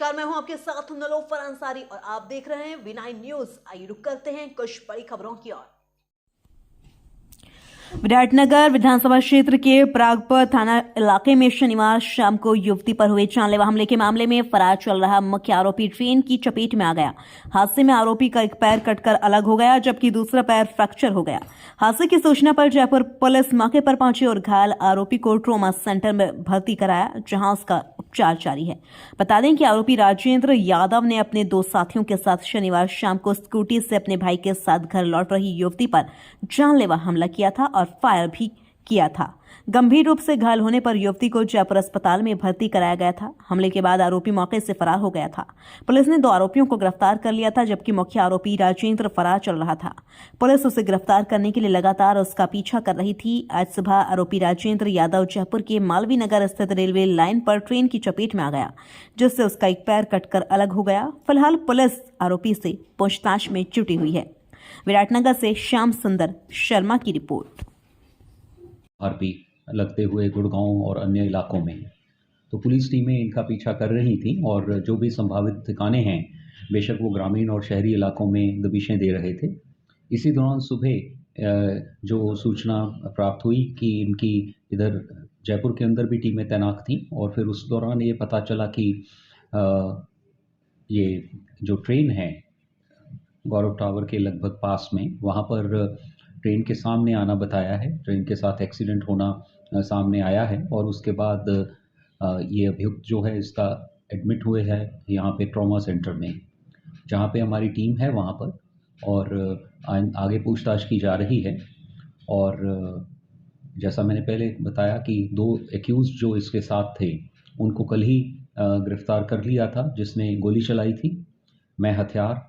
नमस्कार, मैं हूं आपके साथ नीलोफर अंसारी और आप देख रहे हैं V9 न्यूज। आइए रुक करते हैं कुछ बड़ी खबरों की ओर। विराटनगर विधानसभा क्षेत्र के परागपुर थाना इलाके में शनिवार शाम को युवती पर हुए जानलेवा हमले के मामले में फरार चल रहा मुख्य आरोपी ट्रेन की चपेट में आ गया। हादसे में आरोपी का एक पैर कटकर अलग हो गया, जबकि दूसरा पैर फ्रैक्चर हो गया। हादसे की सूचना पर जयपुर पुलिस मौके पर पहुंची और घायल आरोपी को ट्रॉमा सेंटर में भर्ती कराया, जहां उसका उपचार जारी है। बता दें कि आरोपी राजेंद्र यादव ने अपने दो साथियों के साथ शनिवार शाम को स्कूटी से अपने भाई के साथ घर लौट रही युवती पर जानलेवा हमला किया था और फायर भी किया था। गंभीर रूप से घायल होने पर युवती को जयपुर अस्पताल में भर्ती कराया गया था। हमले के बाद आरोपी मौके से फरार हो गया था। पुलिस ने 2 आरोपियों को गिरफ्तार कर लिया था, जबकि मुख्य आरोपी राजेंद्र फरार चल रहा था। पुलिस उसे गिरफ्तार करने के लिए लगातार उसका पीछा कर रही थी। आज सुबह आरोपी राजेंद्र यादव जयपुर के मालवीय नगर स्थित रेलवे लाइन पर ट्रेन की चपेट में आ गया, जिससे उसका एक पैर कटकर अलग हो गया। फिलहाल पुलिस आरोपी से पूछताछ में जुटी हुई है। विराटनगर से श्याम सुंदर शर्मा की रिपोर्ट। आरोपी लगते हुए गुड़गांव और अन्य इलाकों में, तो पुलिस टीमें इनका पीछा कर रही थी और जो भी संभावित ठिकाने हैं, बेशक वो ग्रामीण और शहरी इलाकों में दबिशें दे रहे थे। इसी दौरान सुबह जो सूचना प्राप्त हुई कि इनकी इधर जयपुर के अंदर भी टीमें तैनात थीं और फिर उस दौरान ये पता चला कि ये जो ट्रेन है गौरव टावर के लगभग पास में, वहाँ पर ट्रेन के सामने आना बताया है। ट्रेन के साथ एक्सीडेंट होना सामने आया है और उसके बाद ये अभियुक्त जो है इसका एडमिट हुए हैं यहाँ पे ट्रॉमा सेंटर में, जहाँ पे हमारी टीम है वहाँ पर, और आगे पूछताछ की जा रही है। और जैसा मैंने पहले बताया कि 2 एक्यूज़ जो इसके साथ थे उनको कल ही गिरफ्तार कर लिया था, जिसने गोली चलाई थी। मैं हथियार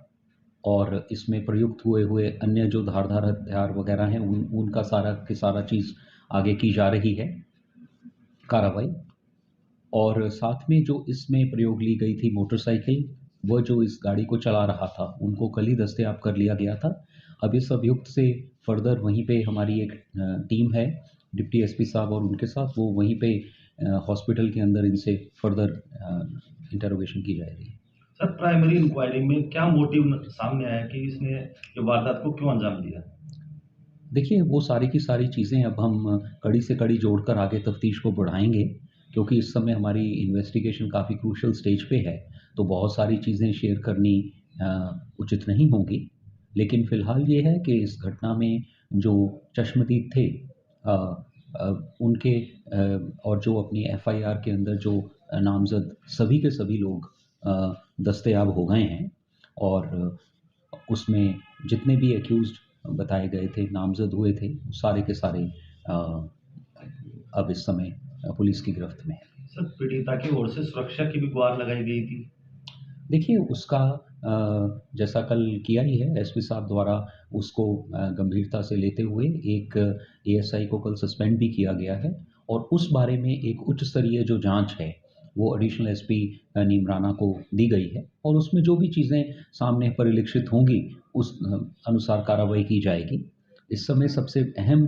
और इसमें प्रयुक्त हुए अन्य जो धारदार हथियार वगैरह हैं उनका सारा की सारा चीज़ आगे की जा रही है कार्रवाई। और साथ में जो इसमें प्रयोग ली गई थी मोटरसाइकिल, वह जो इस गाड़ी को चला रहा था, उनको कल ही दस्तयाब कर लिया गया था। अब इस अभियुक्त से फर्दर वहीं पे हमारी एक टीम है, डिप्टी एसपी साहब और उनके साथ, वो वहीं पे हॉस्पिटल के अंदर इनसे फर्दर इंटरोगेशन की जाएगी। सर, प्राइमरी इंक्वायरी में क्या मोटिव सामने आया कि इसने जो वारदात को क्यों अंजाम दिया? देखिए, वो सारी की सारी चीज़ें अब हम कड़ी से कड़ी जोड़कर आगे तफ्तीश को बढ़ाएंगे, क्योंकि इस समय हमारी इन्वेस्टिगेशन काफ़ी क्रूशल स्टेज पे है, तो बहुत सारी चीज़ें शेयर करनी उचित नहीं होंगी। लेकिन फ़िलहाल ये है कि इस घटना में जो चश्मदीद थे उनके और जो अपनी एफआईआर के अंदर जो नामज़द सभी के सभी लोग दस्तयाब हो गए हैं और उसमें जितने भी एक्यूज़्ड बताए गए थे, नामज़द हुए थे, सारे के सारे अब इस समय पुलिस की गिरफ्त में हैं। सर, पीड़िता की ओर से सुरक्षा की भी गुहार लगाई गई थी। देखिए, उसका जैसा कल किया ही है एसपी साहब द्वारा, उसको गंभीरता से लेते हुए एक एएसआई को कल सस्पेंड भी किया गया है और उस बारे में एक उच्च स्तरीय जो जांच है वो एडिशनल एसपी नीमराना को दी गई है और उसमें जो भी चीज़ें सामने परिलक्षित होंगी उस अनुसार कार्रवाई की जाएगी। इस समय सबसे अहम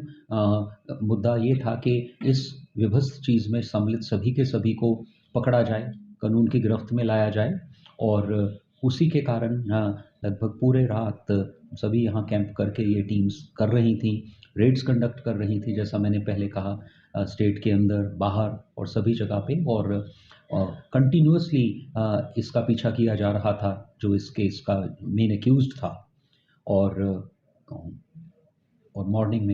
मुद्दा ये था कि इस विभत्स चीज़ में सम्मिलित सभी के सभी को पकड़ा जाए, कानून की गिरफ्त में लाया जाए और उसी के कारण लगभग पूरे रात सभी यहाँ कैंप करके ये टीम्स कर रही थीं, रेड्स कंडक्ट कर रही थी, जैसा मैंने पहले कहा, स्टेट के अंदर, बाहर और सभी जगह पे, और कंटिन्यूअसली इसका पीछा किया जा रहा था जो इस केस का मेन एक्यूज्ड था। और मॉर्निंग में